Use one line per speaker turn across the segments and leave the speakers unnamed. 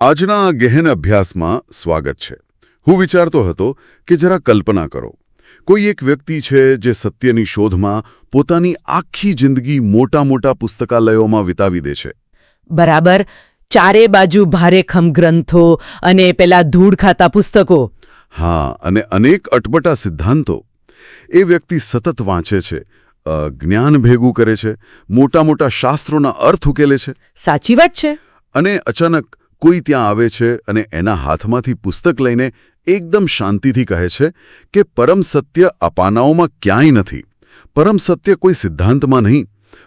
આજના આ ગહેન અભ્યાસમાં સ્વાગત છે. હું વિચારતો હતો કે જરા કલ્પના કરો, કોઈ એક વ્યક્તિ છે જે સત્યની શોધમાં પોતાની આખી જિંદગી મોટા મોટા પુસ્તકાલયોમાં વિતાવી દે છે.
બરાબર. ચારે બાજુ ભારેખમ ગ્રંથો અને પેલા ધૂળ ખાતા પુસ્તકો.
હા, અને અનેક અટપટા સિદ્ધાંતો. એ વ્યક્તિ સતત વાંચે છે, જ્ઞાન ભેગું કરે છે, મોટા મોટા શાસ્ત્રોના અર્થ ઉકેલે છે.
સાચી વાત છે.
અને અચાનક કોઈ ત્યાં આવે છે અને એના હાથમાંથી પુસ્તક લઈને એકદમ શાંતિથી કહે છે કે પરમ સત્ય અપાનાઓમાં ક્યાંય નથી. પરમ સત્ય કોઈ સિદ્ધાંતમાં નહીં,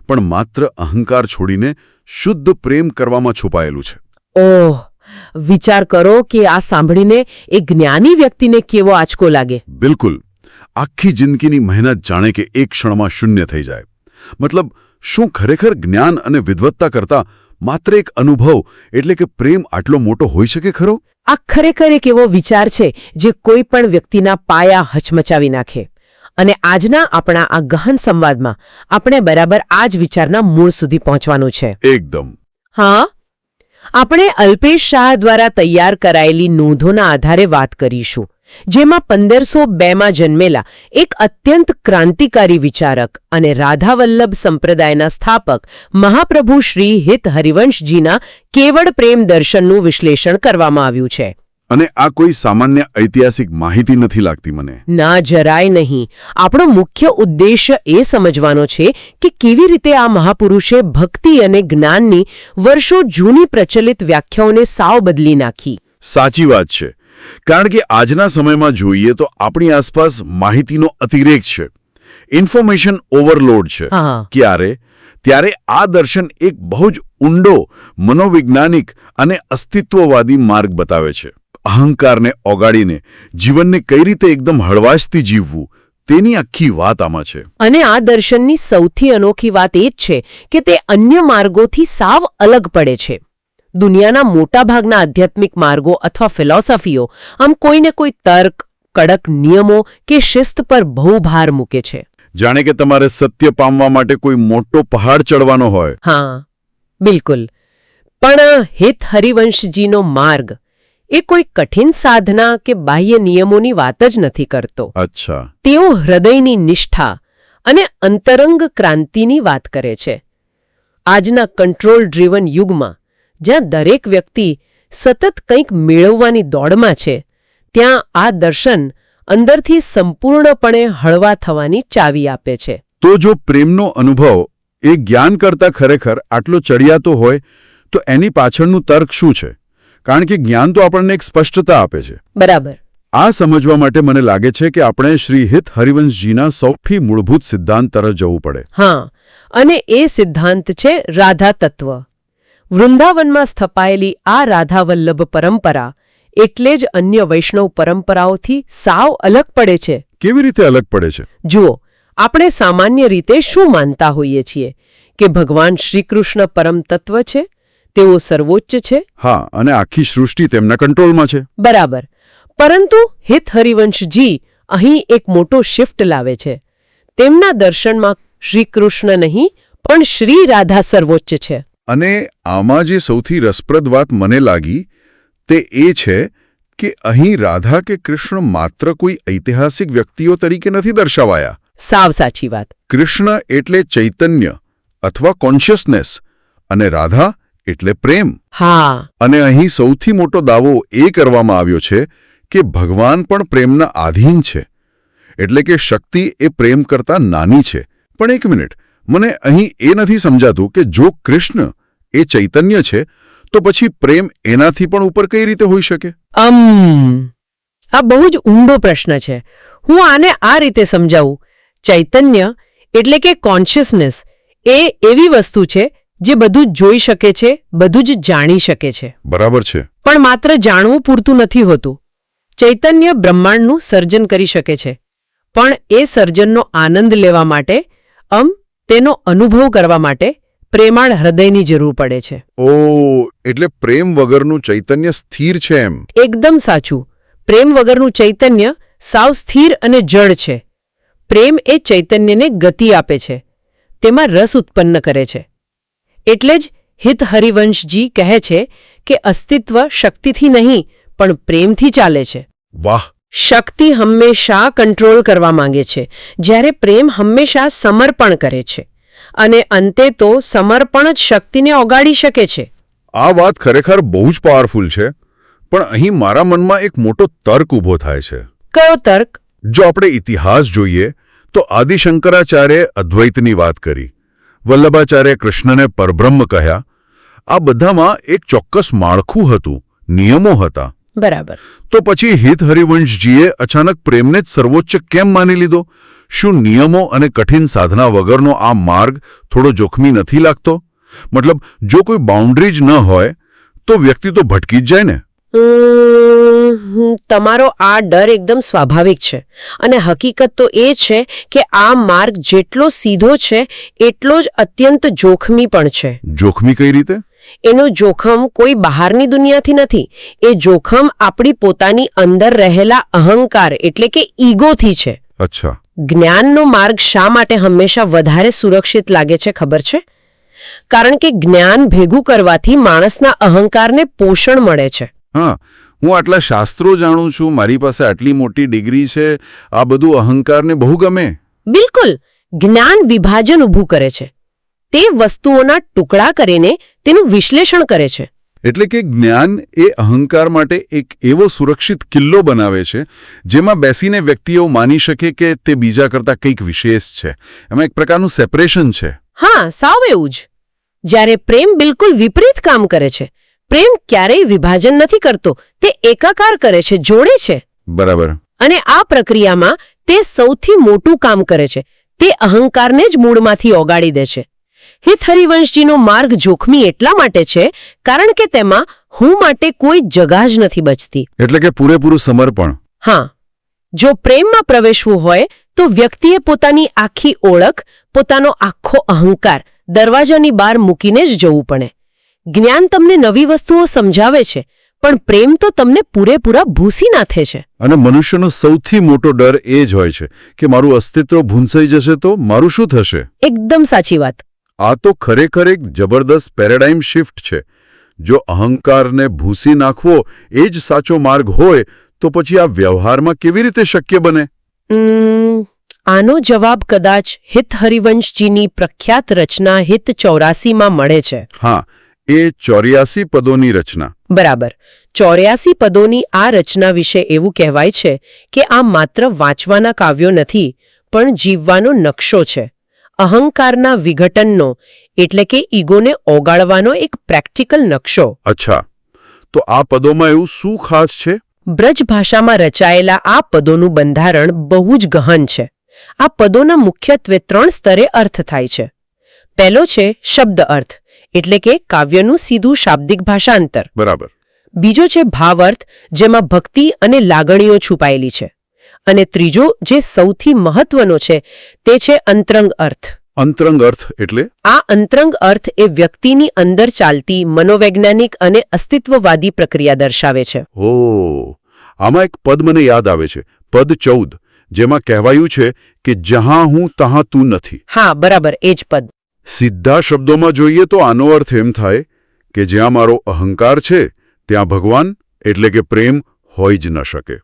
પણ માત્ર અહંકાર છોડીને શુદ્ધ પ્રેમ કરવામાં છુપાયેલું છે.
ઓહ, વિચાર કરો કે આ સાંભળીને એ જ્ઞાની વ્યક્તિને કેવો આંચકો લાગે.
બિલકુલ. આખી જિંદગીની મહેનત જાણે કે એક ક્ષણમાં શૂન્ય થઈ જાય. મતલબ, શું ખરેખર જ્ઞાન અને વિદ્વત્તા કરતા માત્ર એક અનુભવ એટલે કે પ્રેમ આટલો મોટો હોઈ શકે ખરો?
આ ખરેખર એક એવો વિચાર છે જે કોઈ પણ વ્યક્તિના પાયા હચમચાવી નાખે. અને આજના આપણા આ ગહન સંવાદમાં આપણે બરાબર આ જ વિચારના મૂળ સુધી પહોંચવાનું છે.
એકદમ.
હા, આપણે અલ્પેશ શાહ દ્વારા તૈયાર કરાયેલી નોંધોના આધારે વાત કરીશું, જેમાં 1502માં જન્મેલા એક અત્યંત ક્રાંતિકારી વિચારક અને રાધાવલ્લભ સંપ્રદાયના સ્થાપક મહાપ્રભુ શ્રી હિત હરિવંશજીના કેવળ પ્રેમ દર્શનનું વિશ્લેષણ કરવામાં આવ્યું છે.
અને આ કોઈ સામાન્ય ઐતિહાસિક માહિતી નથી લાગતી મને.
ના, જરાય નહીં. આપણો મુખ્ય ઉદ્દેશ્ય એ સમજવાનો છે કે કેવી રીતે આ મહાપુરુષે ભક્તિ અને જ્ઞાનની વર્ષો જૂની પ્રચલિત વ્યાખ્યાઓને સાવ બદલી નાખી.
સાચી વાત છે. કારણ કે આજના સમયમાં જોઈએ તો આપણી આસપાસ માહિતીનો અતિરેક છે, ઇન્ફોર્મેશન ઓવરલોડ છે. ત્યારે આ દર્શન એક બહુ જ ઊંડો, મનોવૈજ્ઞાનિક અને અસ્તિત્વવાદી માર્ગ બતાવે છે. અહંકારને ઓગાળીને જીવનને કઈ રીતે એકદમ હળવાશથી જીવવું, તેની આખી વાત આમાં છે.
અને આ દર્શનની સૌથી અનોખી વાત એ જ છે કે તે અન્ય માર્ગોથી સાવ અલગ પડે છે. દુનિયાના મોટાભાગના આધ્યાત્મિક માર્ગો અથવા ફિલોસોફીઓ આમ કોઈને કોઈ તર્ક, કડક નિયમો કે શિસ્ત પર બહુ ભાર મૂકે છે.
જાણે કે તમારે સત્ય પામવા માટે કોઈ મોટો પહાડ ચડવાનો હોય.
હા, બિલકુલ. પણ હિત હરિવંશજીનો માર્ગ એ કોઈ કઠિન સાધના કે બાહ્ય નિયમોની વાત જ નથી કરતો.
અચ્છા.
તેઓ હૃદયની નિષ્ઠા અને અંતરંગ ક્રાંતિની વાત કરે છે. આજના કંટ્રોલ ડ્રીવન યુગમાં જ્યાં દરેક વ્યક્તિ સતત કંઈક મેળવવાની દોડમાં છે, ત્યાં આ દર્શન અંદરથી સંપૂર્ણપણે હળવા થવાની ચાવી આપે છે.
તો જો પ્રેમનો અનુભવ એ જ્ઞાન કરતાં ખરેખર આટલો ચડિયાતો હોય તો એની પાછળનું તર્ક શું છે? કારણ કે જ્ઞાન તો આપણને એક સ્પષ્ટતા આપે છે.
બરાબર.
આ સમજવા માટે મને લાગે છે કે આપણે શ્રી હિત હરિવંશજીના સૌથી મૂળભૂત સિદ્ધાંત તરફ જવું પડે.
હા, અને એ સિદ્ધાંત છે રાધા તત્વ. વૃંદાવનમાં સ્થપાયેલી આ રાધાવલ્લભ પરંપરા એટલે જ અન્ય વૈષ્ણવ પરંપરાઓથી સાવ અલગ પડે છે.
કેવી રીતે અલગ પડે છે?
જુઓ, આપણે સામાન્ય રીતે શું માનતા હોઈએ છીએ કે ભગવાન શ્રીકૃષ્ણ પરમ તત્વ છે, તેઓ સર્વોચ્ચ છે.
હા, અને આખી સૃષ્ટિ તેમના કંટ્રોલમાં છે.
બરાબર. પરંતુ હિત હરિવંશજી અહીં એક મોટો શિફ્ટ લાવે છે. તેમના દર્શનમાં શ્રીકૃષ્ણ નહીં પણ શ્રી રાધા સર્વોચ્ચ છે.
અને આમાં જે સૌથી રસપ્રદ વાત મને લાગી તે એ છે કે અહીં રાધા કે કૃષ્ણ માત્ર કોઈ ઐતિહાસિક વ્યક્તિઓ તરીકે નથી દર્શાવાયા.
સાવ સાચી વાત.
કૃષ્ણ એટલે ચૈતન્ય અથવા કોન્શિયસનેસ અને રાધા એટલે પ્રેમ.
હા.
અને અહીં સૌથી મોટો દાવો એ કરવામાં આવ્યો છે કે ભગવાન પણ પ્રેમના આધીન છે. એટલે કે શક્તિ એ પ્રેમ કરતાં નાની છે. પણ એક મિનિટ, મને અહીં એ નથી સમજાતું કે જો કૃષ્ણ એ ચૈતન્ય છે તો પછી પ્રેમ એનાથી પણ ઉપર કઈ રીતે હોઈ શકે?
આ બહુ જ ઊંડો પ્રશ્ન છે. હું આને આ રીતે સમજાવું. ચૈતન્ય એટલે કે કોન્શિયસનેસ એ એવી વસ્તુ છે જે બધું જ જોઈ શકે છે, બધું જ જાણી શકે છે.
બરાબર છે.
પણ માત્ર જાણવું પૂરતું નથી હોતું. ચૈતન્ય બ્રહ્માંડનું સર્જન કરી શકે છે, પણ એ સર્જનનો આનંદ લેવા માટે તેનો અનુભવ કરવા માટે પ્રેમાળ હૃદયની જરૂર પડે છે.
ઓ, એટલે પ્રેમ વગરનું ચૈતન્ય સ્થિર છે એમ?
એકદમ સાચું. પ્રેમ વગરનું ચૈતન્ય સાવ સ્થિર અને જડ છે. પ્રેમ એ ચૈતન્યને ગતિ આપે છે, તેમાં રસ ઉત્પન્ન કરે છે. એટલે જ હિત હરિવંશજી કહે છે કે અસ્તિત્વ શક્તિથી નહીં પણ પ્રેમથી ચાલે છે.
વાહ.
શક્તિ હંમેશા કંટ્રોલ કરવા માંગે છે, જ્યારે પ્રેમ હંમેશા સમર્પણ કરે છે. અને અંતે તો સમર્પણ જ શક્તિને ઓગાળી શકે છે.
આ વાત ખરેખર બહુ જ પાવરફુલ છે, પણ અહીં મારા મનમાં એક મોટો તર્ક ઊભો થાય છે.
કયો તર્ક?
જો આપણે ઇતિહાસ જોઈએ તો આદિશંકરાચાર્ય અદ્વૈતની વાત કરી, વલ્લભાચાર્ય કૃષ્ણને પરબ્રહ્મ કહ્યા. આ બધામાં એક ચોક્કસ માળખું હતું, નિયમો હતા.
બરાબર.
તો પછી હિત હરિવંશજીએ અચાનક પ્રેમને જ સર્વોચ્ચ કેમ માની લીધો? શું નિયમો અને કઠિન સાધના વગરનો આ માર્ગ થોડો જોખમી નથી લાગતો? મતલબ, જો કોઈ બાઉન્ડ્રી જ ન હોય તો વ્યક્તિ તો ભટકી જ જાય ને.
તમારો આ ડર એકદમ સ્વાભાવિક છે, અને હકીકત તો એ છે કે આ માર્ગ જેટલો સીધો છે એટલો જ અત્યંત જોખમી પણ છે.
જોખમી કઈ રીતે?
એનું જોખમ કોઈ બહારની દુનિયાથી નથી. એ જોખમ આપણી પોતાની અંદર રહેલા અહંકાર એટલે કે ઈગોથી છે.
અચ્છા.
જ્ઞાનનો માર્ગ શા માટે હંમેશા વધારે સુરક્ષિત લાગે છે ખબર છે? કારણ કે જ્ઞાન ભેગું કરવાથી માણસના અહંકારને પોષણ મળે છે.
હા, હું આટલા શાસ્ત્રો જાણું છું, મારી પાસે આટલી મોટી ડિગ્રી છે, આ બધું અહંકારને બહુ ગમે.
બિલકુલ. જ્ઞાન વિભાજન ઊભું કરે છે. તે વસ્તુઓના ટુકડા કરીને તેનું વિશ્લેષણ કરે છે.
એટલે કે જ્ઞાન એ અહંકાર માટે એક એવો સુરક્ષિત કિલ્લો બનાવે છે જેમાં બેસીને વ્યક્તિઓ માની શકે કે તે બીજા કરતાં કંઈક વિશેષ છે. એમાં એક પ્રકારનું સેપરેશન છે.
હા, સાવ એવું જ. જ્યારે પ્રેમ બિલકુલ વિપરીત કામ કરે છે. પ્રેમ ક્યારેય વિભાજન નથી કરતો, તે એકાકાર કરે છે, જોડે છે.
બરાબર.
અને આ પ્રક્રિયામાં તે સૌથી મોટું કામ કરે છે. તે અહંકારને જ મૂળમાંથી ઓગાળી દે છે. હિત હરિવંશજીનો માર્ગ જોખમી એટલા માટે છે કારણ કે તેમાં હું માટે કોઈ જગા જ નથી બચતી.
એટલે કે પૂરેપૂરું સમર્પણ.
હા. જો પ્રેમમાં પ્રવેશવું હોય તો વ્યક્તિએ પોતાની આખી ઓળખ, પોતાનો આખો અહંકાર દરવાજાની બહાર મૂકીને જ જવું પડે. જ્ઞાન તમને નવી વસ્તુઓ સમજાવે છે, પણ પ્રેમ તો તમને પૂરેપૂરા ભૂસી નાખે છે.
અને મનુષ્યનો સૌથી મોટો ડર એ જ હોય છે કે મારું અસ્તિત્વ ભૂંસાઈ જશે તો મારું શું થશે?
એકદમ સાચી વાત.
આ તો ખરેખર એક જબરદસ્ત પેરેડાઇમ શિફ્ટ છે. જો અહંકારને ભૂસી નાખવો એ જ સાચો માર્ગ હોય તો પછી આ વ્યવહારમાં કેવી રીતે શક્ય બને?
આનો જવાબ કદાચ હિત હરિવંશજીની પ્રખ્યાત રચના હિત 84માં મળે છે.
હા, એ 84 પદોની રચના.
બરાબર. 84 પદોની આ રચના વિશે એવું કહેવાય છે કે આ માત્ર વાંચવાના કાવ્યો નથી, પણ જીવવાનો નકશો છે. અહંકારના વિઘટનનો એટલે કે ઈગોને ઓગાળવાનો એક પ્રેક્ટિકલ નકશો.
અચ્છા, તો આ પદોમાં એવું શું ખાસ છે?
બ્રજ ભાષામાં રચાયેલા આ પદોનું બંધારણ બહુ જ ગહન છે. આ પદોના મુખ્યત્વે 3 સ્તરે અર્થ થાય છે. પહેલો છે શબ્દ અર્થ, એટલે કે કાવ્યનું સીધું શાબ્દિક ભાષાંતર.
બરાબર.
બીજો છે ભાવાર્થ, જેમાં ભક્તિ અને લાગણીઓ છુપાયેલી છે. અને ત્રીજો જે સૌથી મહત્વનો છે તે છે અંતરંગ અર્થ.
અંતરંગ અર્થ એટલે? આ
અંતરંગ અર્થ એ વ્યક્તિની અંદર ચાલતી મનોવૈજ્ઞાનિક અને અસ્તિત્વવાદી પ્રક્રિયા દર્શાવે છે.
ઓહ, આમાં એક પદ મને યાદ આવે છે, પદ 14, જેમાં કહેવાયું છે કે જહાં હું તહાં તું નથી.
હા, બરાબર, એ જ પદ.
સીધા શબ્દોમાં જોઈએ તો આનો અર્થ એમ થાય કે જ્યાં મારો અહંકાર છે ત્યાં ભગવાન એટલે કે પ્રેમ હોઈ જ ન શકે.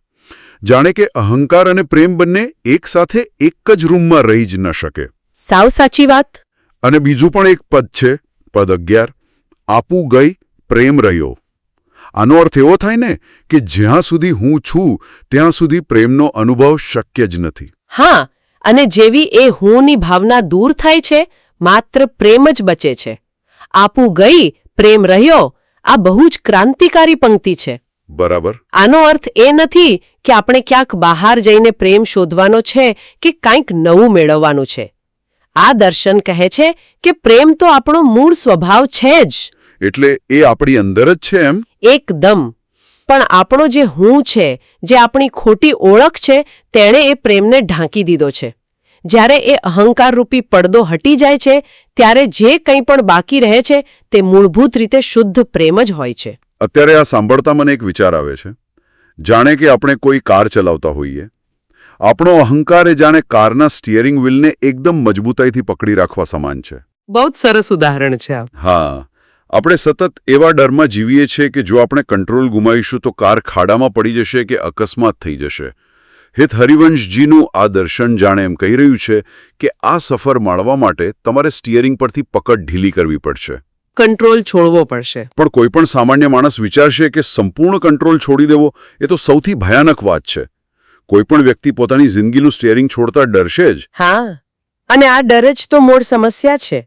જાણે કે અહંકાર અને પ્રેમ બંને એક સાથે એક જ રૂમમાં રહી જ ન શકે.
સાવ સાચી વાત.
અને બીજું પણ એક પદ છે, પદ 11, આપું ગઈ પ્રેમ રહ્યો. આનો અર્થ એવો થાય ને કે જ્યાં સુધી હું છું ત્યાં સુધી પ્રેમનો અનુભવ શક્ય જ નથી.
હા, અને જેવી એ હુંની ભાવના દૂર થાય છે, માત્ર પ્રેમ જ બચે છે. આપું ગઈ પ્રેમ રહ્યો, આ બહુ જ ક્રાંતિકારી પંક્તિ છે.
બરાબર.
આનો અર્થ એ નથી કે આપણે ક્યાંક બહાર જઈને પ્રેમ શોધવાનો છે કે કંઈક નવું મેળવવાનું છે. આ દર્શન કહે છે કે પ્રેમ તો આપણો મૂળ સ્વભાવ છે જ.
એટલે એ આપણી અંદર જ છે એમ?
એકદમ. પણ આપણો જે હું છે, જે આપણી ખોટી ઓળખ છે, તેણે એ પ્રેમને ઢાંકી દીધો છે. જ્યારે એ અહંકારરૂપી પડદો હટી જાય છે ત્યારે જે કંઈ પણ બાકી રહે છે તે મૂળભૂત રીતે શુદ્ધ પ્રેમ જ હોય છે.
અત્યારે આ સાંભળતા મને એક વિચાર આવે છે. જાણે કે આપણે કોઈ કાર ચલાવતા હોઈએ. આપણો અહંકાર એ જાણે કારના સ્ટીયરિંગ વ્હીલને એકદમ મજબૂતાઈથી પકડી રાખવા સમાન છે.
બહુ જ સરસ ઉદાહરણ છે.
હા, આપણે સતત એવા ડરમાં જીવીએ છીએ કે જો આપણે કંટ્રોલ ગુમાવીશું તો કાર ખાડામાં પડી જશે કે અકસ્માત થઈ જશે. હિત હરિવંશજીનું આ દર્શન જાણે એમ કહી રહ્યું છે કે આ સફર માણવા માટે તમારે સ્ટિયરિંગ પરથી પકડ ઢીલી કરવી પડશે.
કંટ્રોલ છોડવો પડશે.
પણ કોઈ પણ સામાન્ય માણસ વિચારશે કે સંપૂર્ણ કંટ્રોલ છોડી દેવો એ તો સૌથી ભયાનક વાત છે. કોઈ પણ વ્યક્તિ પોતાની જિંદગીનું સ્ટિયરિંગ છોડતા ડરશે જ.
હા, અને આ ડર જ તો મૂળ સમસ્યા છે.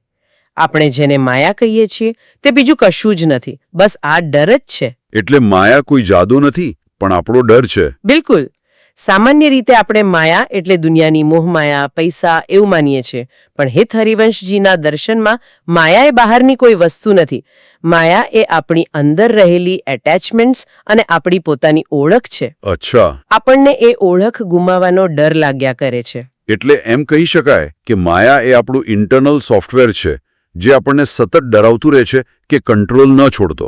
આપણે જેને માયા કહીએ છીએ તે બીજું કશું જ નથી, બસ આ ડર જ છે.
એટલે માયા કોઈ જાદુ નથી, પણ આપણો ડર છે.
બિલકુલ. સામાન્ય રીતે આપણે માયા એટલે દુનિયાની મોહમાયા, પૈસા એવું માનીએ છીએ, પણ હિત હરિવંશજીના દર્શનમાં માયા એ બહારની કોઈ વસ્તુ નથી. માયા એ આપણી અંદર રહેલી એટેચમેન્ટ્સ અને આપણી પોતાની ઓળખ છે.
અચ્છા.
આપણને એ ઓળખ ગુમાવવાનો ડર લાગ્યા કરે છે.
એટલે એમ કહી શકાય કે માયા એ આપણું ઇન્ટરનલ સોફ્ટવેર છે જે આપણને સતત ડરાવતું રહે છે કે કંટ્રોલ ન છોડતો.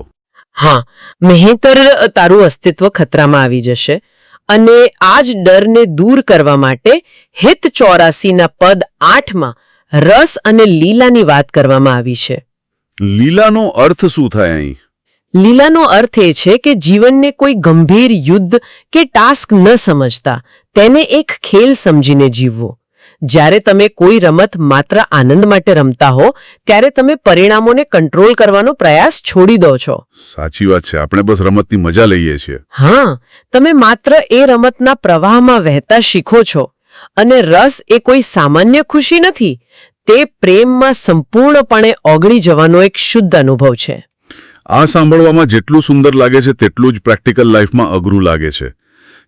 હા, નહીંતર તારું અસ્તિત્વ ખતરામાં આવી જશે. અને આ જ ડરને દૂર કરવા માટે હિત 84ના પદ 8માં રસ અને લીલાની વાત કરવામાં આવી છે.
લીલાનો અર્થ શું થાય અહીં?
લીલાનો અર્થ એ છે કે જીવનને કોઈ ગંભીર યુદ્ધ કે ટાસ્ક ન સમજતા તેને એક ખેલ સમજીને જીવવો. જ્યારે તમે કોઈ રમત માત્ર આનંદ માટે રમતા હો ત્યારે તમે પરિણામોને કંટ્રોલ કરવાનો પ્રયાસ છોડી દો છો.
સાચી વાત છે. આપણે બસ રમતની મજા લઈએ છીએ.
હા, તમે માત્ર એ રમતના પ્રવાહમાં વહેતા શીખો છો. અને રસ એ કોઈ સામાન્ય ખુશી નથી, તે પ્રેમમાં સંપૂર્ણપણે ઓગળી જવાનો એક શુદ્ધ અનુભવ છે.
આ સાંભળવામાં જેટલું સુંદર લાગે છે તેટલું જ પ્રેક્ટિકલ લાઈફમાં અઘરું લાગે છે.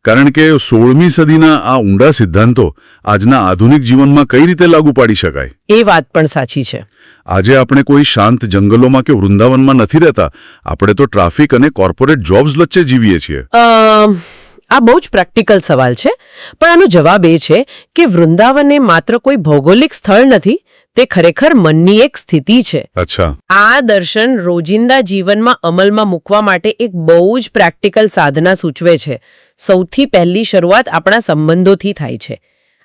કારણ કે 16મી સદીના આ ઊંડા સિદ્ધાંતો આજના આધુનિક જીવનમાં કઈ રીતે લાગુ પાડી શકાય?
એ વાત પણ સાચી છે.
આજે આપણે કોઈ શાંત જંગલોમાં કે વૃંદાવનમાં નથી રહેતા. આપણે તો ટ્રાફિક અને કોર્પોરેટ જોબ્સ વચ્ચે જીવીએ છીએ.
આ બહુ જ પ્રેક્ટિકલ સવાલ છે, પણ આનો જવાબ એ છે કે વૃંદાવન એ માત્ર કોઈ ભૌગોલિક સ્થળ નથી, તે ખરેખર મનની એક સ્થિતિ છે.
અચ્છા.
આ દર્શન રોજિંદા જીવનમાં અમલમાં મૂકવા માટે એક બહુ જ પ્રેક્ટિકલ સાધના સૂચવે છે. સૌથી પહેલી શરૂઆત આપણા સંબંધોથી થાય છે.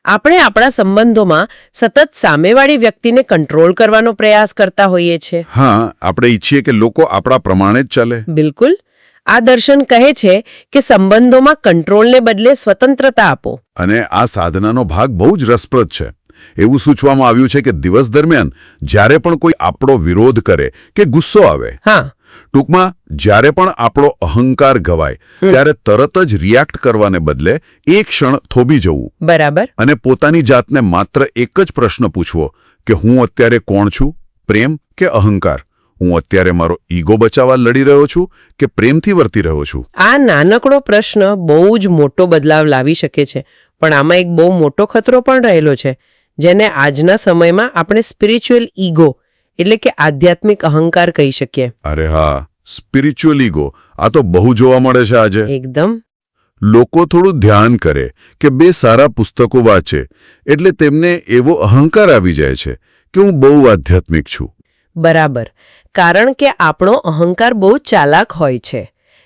આપણે આપણા સંબંધોમાં સતત સામેવાળી વ્યક્તિને કંટ્રોલ કરવાનો પ્રયાસ કરતા હોઈએ છીએ.
હા, આપણે ઈચ્છીએ કે લોકો આપણા પ્રમાણે જ ચાલે.
બિલકુલ. આ દર્શન કહે છે કે સંબંધોમાં કંટ્રોલને બદલે સ્વતંત્રતા આપો.
અને આ સાધનાનો ભાગ બહુ જ રસપ્રદ છે. એવું સૂચવામાં આવ્યું છે કે દિવસ દરમિયાન જ્યારે પણ કોઈ આપણો વિરોધ કરે કે ગુસ્સો આવે,
હા,
ટૂંકમાં જ્યારે પણ આપણો અહંકાર ગવાય ત્યારે તરત જ રિએક્ટ કરવાને બદલે એક ક્ષણ થોભી જવું.
બરાબર.
અને પોતાની જાતને માત્ર એક જ પ્રશ્ન પૂછવો કે હું અત્યારે કોણ છું, પ્રેમ કે અહંકાર? હું અત્યારે મારો ઈગો બચાવવા લડી રહ્યો છું કે પ્રેમથી વર્તી રહ્યો છું?
આ નાનકડો પ્રશ્ન બહુ જ મોટો બદલાવ લાવી શકે છે, પણ આમાં એક બહુ મોટો ખતરો પણ રહેલો છે, જેને આજના સમયમાં આપણે સ્પિરિચ્યુઅલ ઈગો એટલે કે આધ્યાત્મિક અહંકાર કહી શકીએ.
અરે હા, સ્પિરિચ્યુઅલ ઈગો આ તો બહુ જોવા મળે છે આજે.
એકદમ.
લોકો થોડું ધ્યાન કરે કે 2 સારા પુસ્તકો વાંચે એટલે તેમને એવો અહંકાર આવી જાય છે કે હું બહુ આધ્યાત્મિક છું.
બરાબર. કારણ કે આપણો અહંકાર બહુ ચાલાક હોય છે.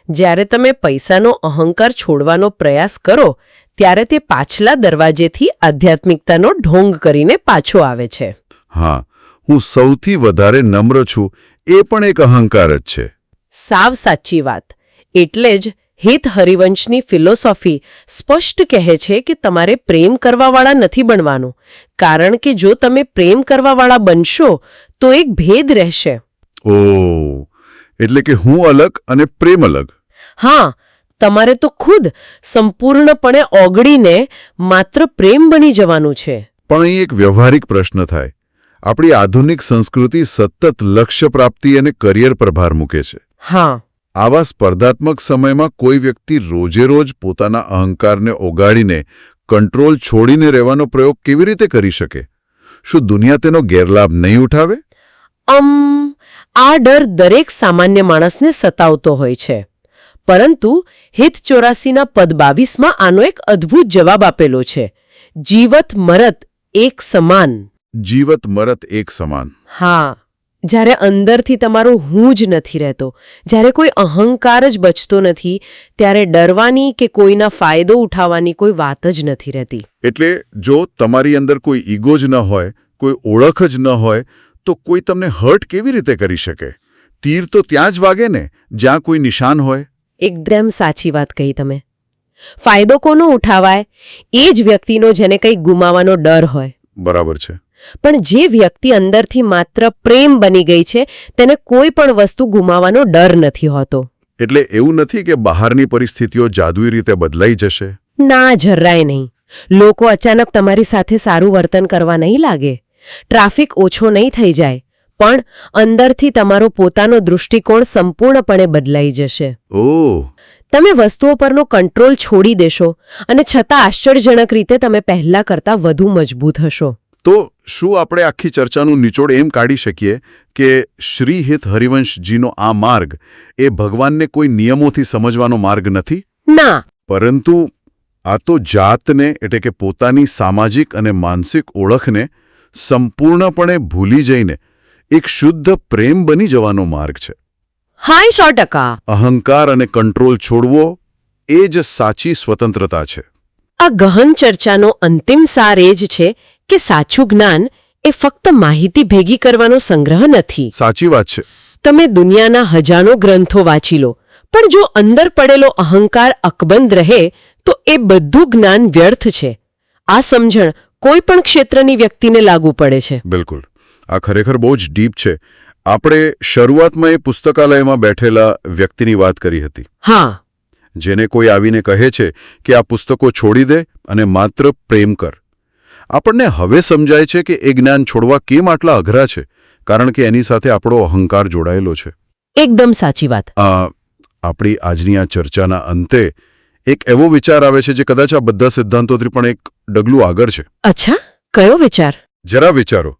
જ્યારે તમે પૈસાનો અહંકાર છોડવાનો પ્રયાસ કરો ત્યારે તે પાછલા દરવાજેથી આધ્યાત્મિકતાનો ઢોંગ કરીને પાછો આવે છે.
હા, હું સૌથી વધારે નમ્ર છું એ પણ એક અહંકાર જ છે.
સાવ સાચી વાત. એટલે જ હિત હરિવંશની ફિલોસોફી સ્પષ્ટ કહે છે કે તમારે પ્રેમ કરવાવાળા નથી બનવાનું, કારણ કે જો તમે પ્રેમ કરવાવાળા બનશો તો એક ભેદ રહેશે.
ઓહ, એટલે કે હું અલગ અને પ્રેમ અલગ.
હા, તમારે તો ખુદ સંપૂર્ણપણે ઓગળીને માત્ર પ્રેમ બની જવાનું છે.
પણ અહીં એક વ્યવહારિક પ્રશ્ન થાય. આપણી આધુનિક સંસ્કૃતિ સતત લક્ષ્ય પ્રાપ્તિ અને કરિયર પર ભાર મૂકે છે.
હા.
આવા સ્પર્ધાત્મક સમયમાં કોઈ વ્યક્તિ રોજે રોજ પોતાના અહંકારને ઓગાળીને કંટ્રોલ છોડીને રહેવાનો પ્રયોગ કેવી રીતે કરી શકે? શું દુનિયા તેનો ગેરલાભ નહીં ઉઠાવે?
આ ડર દરેક સામાન્ય માણસને સતાવતો હોય છે. પરંતુ હિત 84ના પદ 22માં આનો એક અદ્ભુત જવાબ આપેલો છે. જીવત મરત એક સમાન.
જીવત મરત એક સમાન.
હા. જ્યારે અંદરથી તમારું હું જ નથી રહેતો, જ્યારે કોઈ અહંકાર જ બચતો નથી, ત્યારે ડરવાની કે કોઈના ફાયદો ઉઠાવવાની કોઈ વાત જ નથી રહેતી.
એટલે જો તમારી અંદર કોઈ ઈગો જ ન હોય, કોઈ ઓળખ જ ન હોય, તો કોઈ તમને હર્ટ કેવી રીતે કરી શકે? તીર તો ત્યાં જ વાગે ને જ્યાં કોઈ નિશાન હોય.
એકદમ સાચી વાત કહી તમે. ફાયદો કોનો ઉઠાવાય? એ જ વ્યક્તિનો જેને કંઈ ગુમાવવાનો ડર હોય.
બરાબર છે.
પણ જે વ્યક્તિ અંદરથી માત્ર પ્રેમ બની ગઈ છે તેને કોઈ પણ વસ્તુ ગુમાવવાનો ડર નથી હોતો.
એટલે એવું નથી કે બહારની પરિસ્થિતિઓ જાદુઈ રીતે બદલાઈ જશે.
ના, જરાય નહીં. લોકો અચાનક તમારી સાથે સારું વર્તન કરવા નહીં લાગે. ટ્રાફિક ઓછો નહીં થઈ જાય, પણ અંદરથી તમારો પોતાનો દૃષ્ટિકોણ સંપૂર્ણપણે બદલાઈ જશે.
ઓહ,
તમે વસ્તુઓ પરનો કંટ્રોલ છોડી દેશો અને છતાં આશ્ચર્યજનક રીતે તમે પહેલા કરતાં વધુ મજબૂત હશો.
તો શું આપણે આખી ચર્ચાનું નિચોડ એમ કાઢી શકીએ કે શ્રી હિત હરિવંશજીનો આ માર્ગ એ ભગવાનને કોઈ નિયમોથી સમજવાનો માર્ગ નથી?
ના,
પરંતુ આ તો જાતને એટલે કે પોતાની સામાજિક અને માનસિક ઓળખને સંપૂર્ણપણે ભૂલી જઈને એક શુદ્ધ પ્રેમ બની જવાનો માર્ગ છે.
હા, 100%.
અહંકાર અને કંટ્રોલ છોડવો એ જ સાચી સ્વતંત્રતા છે.
આ ગહન ચર્ચાનો અંતિમ સાર એ જ છે કે સાચું જ્ઞાન એ ફક્ત માહિતી ભેગી કરવાનો સંગ્રહ નથી.
સાચી વાત છે.
તમે દુનિયાના હજારો ગ્રંથો વાંચી લો, પણ જો અંદર પડેલો અહંકાર અકબંધ રહે તો એ બધું જ્ઞાન વ્યર્થ છે. આ સમજણ કોઈ પણ ક્ષેત્રની વ્યક્તિને લાગુ પડે છે.
બિલકુલ. આ ખરેખર બહુ જ ડીપ છે. આપણે શરૂઆતમાં એ પુસ્તકાલયમાં બેઠેલા વ્યક્તિની વાત કરી હતી.
હા,
જેને કોઈ આવીને કહે છે કે આ પુસ્તકો છોડી દે અને માત્ર પ્રેમ કર. આપણને હવે સમજાય છે કે એ જ્ઞાન છોડવા કેમ આટલા અઘરા છે, કારણ કે એની સાથે આપણો અહંકાર જોડાયેલો છે.
એકદમ સાચી વાત.
આપણી આજની આ ચર્ચાના અંતે એક એવો વિચાર આવે છે જે કદાચ આ બધા સિદ્ધાંતોથી પણ એક ડગલું આગળ છે.
અચ્છા, કયો વિચાર?
જરા વિચારો.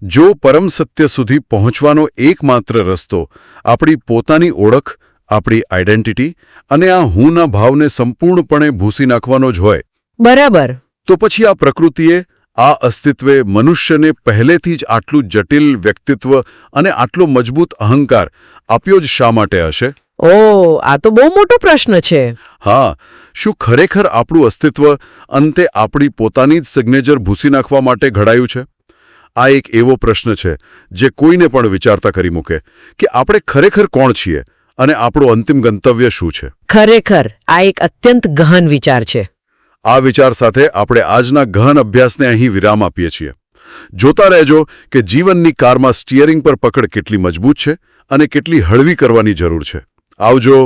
જો પરમ સત્ય સુધી પહોંચવાનો એકમાત્ર રસ્તો આપણી પોતાની ઓળખ, આપણી આઈડેન્ટિટી અને આ હુંના ભાવને સંપૂર્ણપણે ભૂંસી નાખવાનો જ હોય,
બરાબર,
તો પછી આ પ્રકૃતિએ, આ અસ્તિત્વે મનુષ્યને પહેલેથી જ આટલું જટિલ વ્યક્તિત્વ અને આટલો મજબૂત અહંકાર આપ્યો જ શા માટે હશે?
ઓ, આ તો બહુ મોટો પ્રશ્ન છે.
હા, શું ખરેખર આપણું અસ્તિત્વ અંતે આપણી પોતાની જ સિગ્નેચર ભૂંસી નાખવા માટે ઘડાયું છે? આ એક એવો પ્રશ્ન છે જે કોઈને પણ વિચારતા કરી મૂકે કે આપણે ખરેખર કોણ છીએ અને આપણું અંતિમ ગંતવ્ય શું છે.
ખરેખર આ એક અત્યંત ગહન વિચાર છે.
આ વિચાર સાથે આપણે આજના ગહન અભ્યાસને અહીં વિરામ આપીએ છીએ. જોતા રહેજો કે જીવનની કારમાં સ્ટીયરિંગ પર પકડ કેટલી મજબૂત છે અને કેટલી હળવી કરવાની જરૂર છે. આવજો.